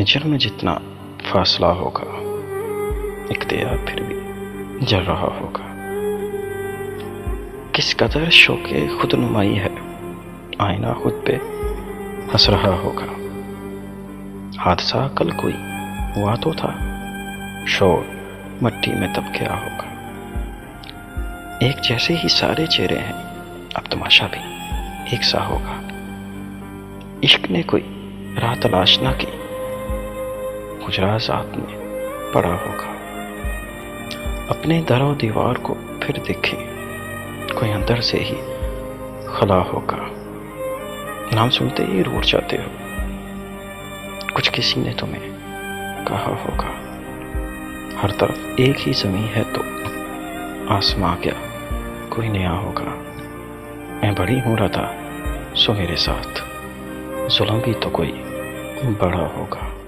ہجر میں جتنا فاصلہ ہوگا، ایک دیا پھر بھی جل رہا ہوگا۔ کس قدر شوق خود نمائی ہے، آئینہ خود پہ ہنس رہا ہوگا۔ حادثہ کل کوئی ہوا تو تھا، شور مٹی میں دب گیا ہوگا۔ ایک جیسے ہی سارے چہرے ہیں، اب تماشا بھی ایک سا ہوگا۔ عشق نے کوئی راہ تلاش نہ کی، گزرا ذات میں پڑا ہوگا۔ اپنے در و دیوار کو پھر دیکھے، کوئی اندر سے ہی خلا ہوگا۔ نام سنتے ہی روٹھ جاتے ہو، کچھ کسی نے تمہیں کہا ہوگا۔ ہر طرف ایک ہی زمین ہے تو آسماں کیا کوئی نیا ہوگا۔ میں بڑی ہوں رہا تھا سو میرے ساتھ، ظلم بھی تو کوئی بڑا ہوگا۔